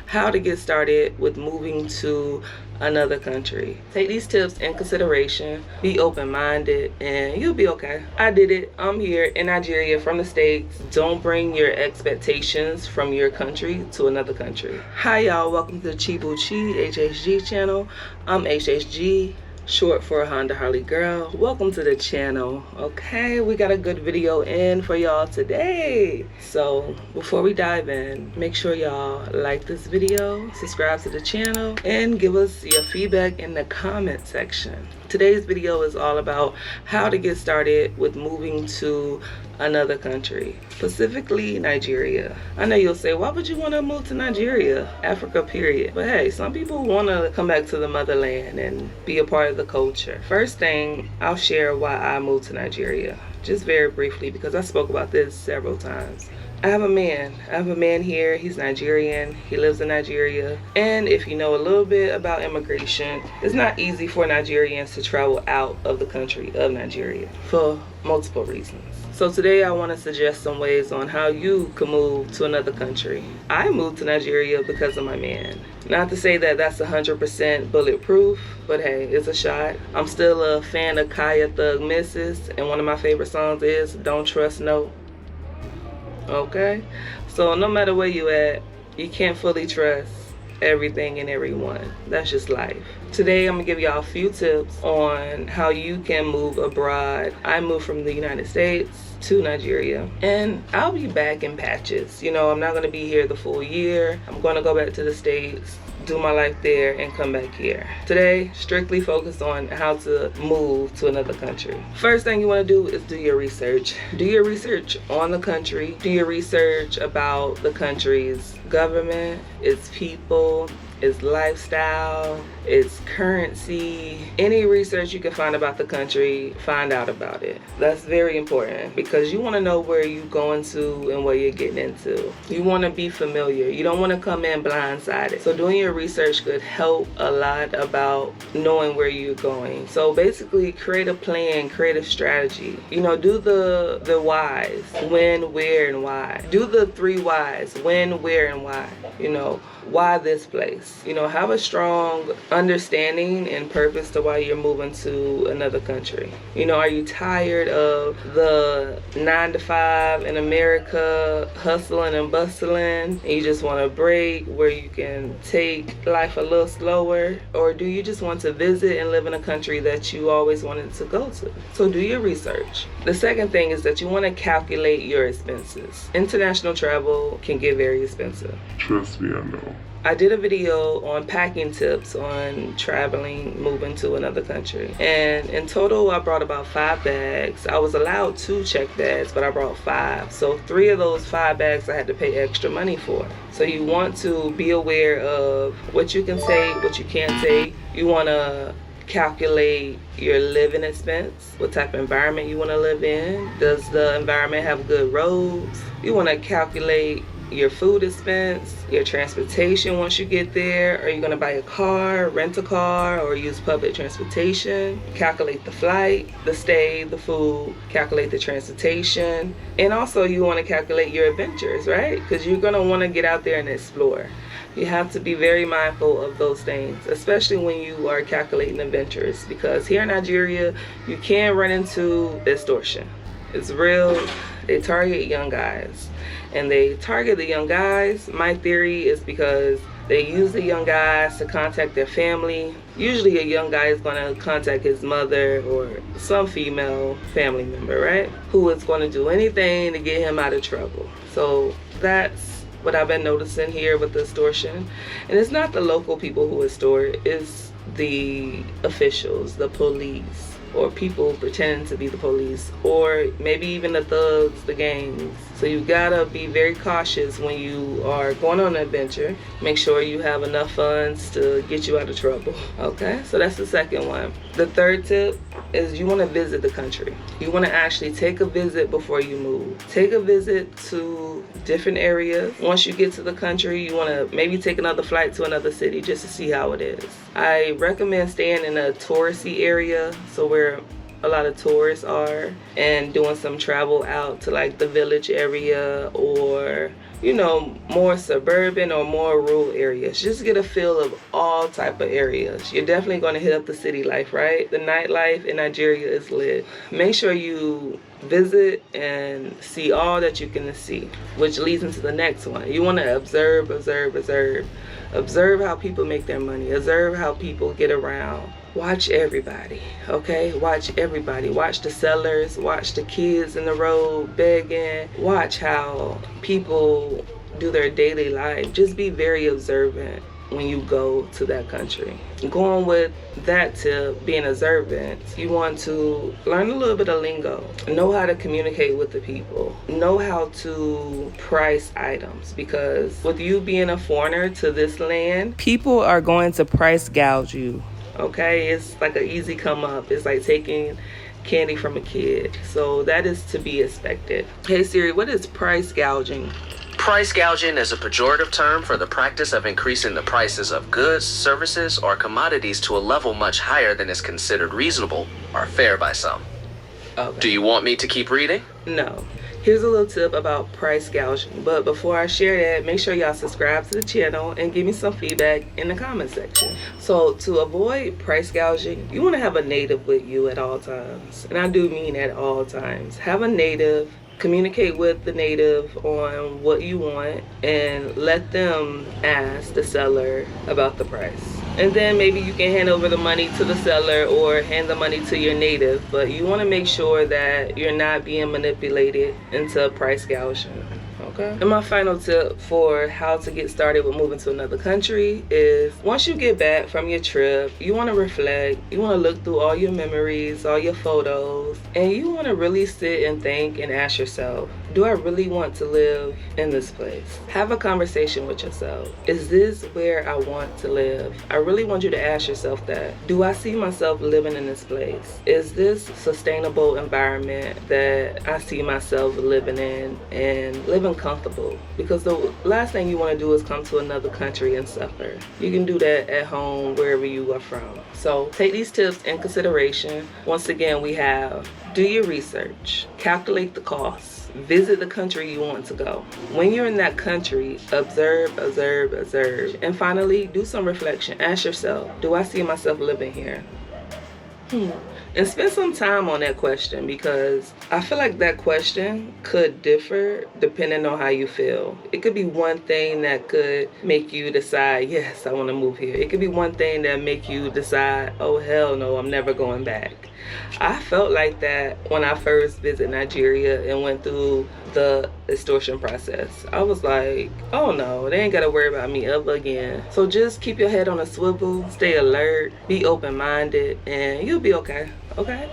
how to get started with moving to another country. Take these tips in consideration, be open-minded, and you'll be okay. I did it. I'm here in Nigeria from the States. Don't bring your expectations from your country to another country. Hi y'all, welcome to the ChibuchiHHG channel. I'm HHG, short for Honda Harley Girl. Welcome to the channel. Okay, we got a good video in for y'all today. So before we dive in, make sure y'all like this video, subscribe to the channel, and give us your feedback in the comment section. Today's video is all about how to get started with moving to another country, specifically Nigeria. I know you'll say, why would you want to move to Nigeria? Africa, period. But hey, some people want to come back to the motherland and be a part of the culture. First thing, I'll share why I moved to Nigeria, just very briefly, because I spoke about this several times. I have a man here. He's Nigerian. He lives in Nigeria. And if you know a little bit about immigration, it's not easy for Nigerians to travel out of the country of Nigeria for multiple reasons. So today I want to suggest some ways on how you can move to another country. I moved to Nigeria because of my man. Not to say that that's 100% bulletproof, but hey, it's a shot. I'm still a fan of Kaya Thug Misses, and one of my favorite songs is Don't Trust No. Okay, so no matter where you at, you can't fully trust everything and everyone. That's just life. Today I'm gonna give y'all a few tips on how you can move abroad. I moved from the United States to Nigeria, and I'll be back in patches. You know, I'm not gonna be here the full year. I'm gonna go back to the States, do my life there, and come back here. Today, strictly focused on how to move to another country. First thing you want to do is do your research. Do your research on the country. Do your research about the country's government, its people, its lifestyle, its currency. Any research you can find about the country, find out about it. That's very important because you want to know where you're going to and what you're getting into. You want to be familiar. You don't want to come in blindsided. So doing your research could help a lot about knowing where you're going. So basically create a plan, create a strategy. You know, do the whys: when, where, and why. Do the 3 whys: when, where, and why. You know, why this place? You know, have a strong understanding and purpose to why you're moving to another country. You know, are you tired of the 9 to 5 in America, hustling and bustling, and you just want a break where you can take life a little slower? Or do you just want to visit and live in a country that you always wanted to go to? So do your research. The second thing is that you want to calculate your expenses. International travel can get very expensive. Trust me, I know. I did a video on packing tips on traveling, moving to another country. And in total, I brought about 5 bags. I was allowed 2 check bags, but I brought 5. So 3 of those 5 bags I had to pay extra money for. So you want to be aware of what you can take, what you can't take. You want to calculate your living expense, what type of environment you want to live in. Does the environment have good roads? You want to calculate your food expense, your transportation once you get there. Are you going to buy a car, rent a car, or use public transportation? Calculate the flight, the stay, the food, calculate the transportation. And also you want to calculate your adventures, right? Because you're going to want to get out there and explore. You have to be very mindful of those things, especially when you are calculating adventures, because here in Nigeria, you can run into extortion. It's real. They target young guys. And they target the young guys. My theory is because they use the young guys to contact their family. Usually a young guy is going to contact his mother or some female family member, right? Who is going to do anything to get him out of trouble. So that's what I've been noticing here with the extortion. And it's not the local people who extort, it's the officials, the police, or people pretending to be the police, or maybe even the thugs, the gangs. So you gotta be very cautious when you are going on an adventure. Make sure you have enough funds to get you out of trouble. Okay, so that's the second one. The third tip is you want to visit the country. You want to actually take a visit before you move. Take a visit to different areas. Once you get to the country, you want to maybe take another flight to another city just to see how it is. I recommend staying in a touristy area, so where a lot of tourists are, and doing some travel out to like the village area or you know, more suburban or more rural areas. Just get a feel of all type of areas. You're definitely going to hit up the city life, right? The nightlife in Nigeria is lit. Make sure you visit and see all that you can see, which leads into the next one. You want to observe, observe, observe. Observe how people make their money. Observe how people get around. Watch everybody, okay? Watch everybody. Watch the sellers. Watch the kids in the road begging. Watch how people do their daily life. Just be very observant when you go to that country. Going with that tip, being observant, you want to learn a little bit of lingo. Know how to communicate with the people. Know how to price items, because with you being a foreigner to this land, people are going to price gouge you. Okay, it's like an easy come up. It's like taking candy from a kid. So that is to be expected. Hey Siri, what is price gouging? Price gouging is a pejorative term for the practice of increasing the prices of goods, services, or commodities to a level much higher than is considered reasonable or fair by some. Okay. Do you want me to keep reading? No. Here's a little tip about price gouging, but before I share that, make sure y'all subscribe to the channel and give me some feedback in the comment section. So to avoid price gouging, you want to have a native with you at all times, and I do mean at all times. Have a native. Communicate with the native on what you want and let them ask the seller about the price. And then maybe you can hand over the money to the seller or hand the money to your native, but you want to make sure that you're not being manipulated into price gouging. Okay. And my final tip for how to get started with moving to another country is, once you get back from your trip, you want to reflect, you want to look through all your memories, all your photos, and you want to really sit and think and ask yourself, do I really want to live in this place? Have a conversation with yourself. Is this where I want to live? I really want you to ask yourself that. Do I see myself living in this place? Is this sustainable environment that I see myself living in and living comfortable? Because the last thing you want to do is come to another country and suffer. You can do that at home, wherever you are from. So take these tips in consideration. Once again, we have: do your research, calculate the costs, visit the country you want to go. When you're in that country, observe, observe, observe. And finally, do some reflection. Ask yourself, do I see myself living here? And spend some time on that question, because I feel like that question could differ depending on how you feel. It could be one thing that could make you decide, yes, I want to move here. It could be one thing that make you decide, oh hell no, I'm never going back. I felt like that when I first visited Nigeria and went through the extortion process. I was like, oh no, they ain't gotta worry about me ever again. So just keep your head on a swivel, stay alert, be open-minded, and you'll be okay, okay?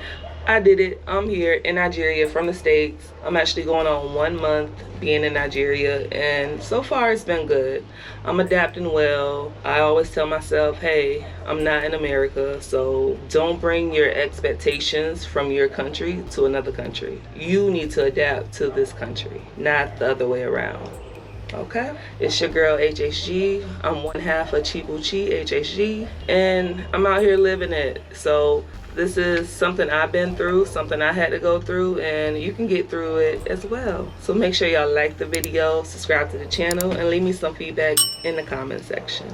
I did it. I'm here in Nigeria from the States. I'm actually going on 1 month being in Nigeria, and so far it's been good. I'm adapting well. I always tell myself, hey, I'm not in America, so don't bring your expectations from your country to another country. You need to adapt to this country, not the other way around. Okay, it's your girl HHG. I'm one half of ChibuchiHHG, and I'm out here living it. So this is something I've been through, something I had to go through, and you can get through it as well. So make sure y'all like the video, subscribe to the channel, and leave me some feedback in the comment section.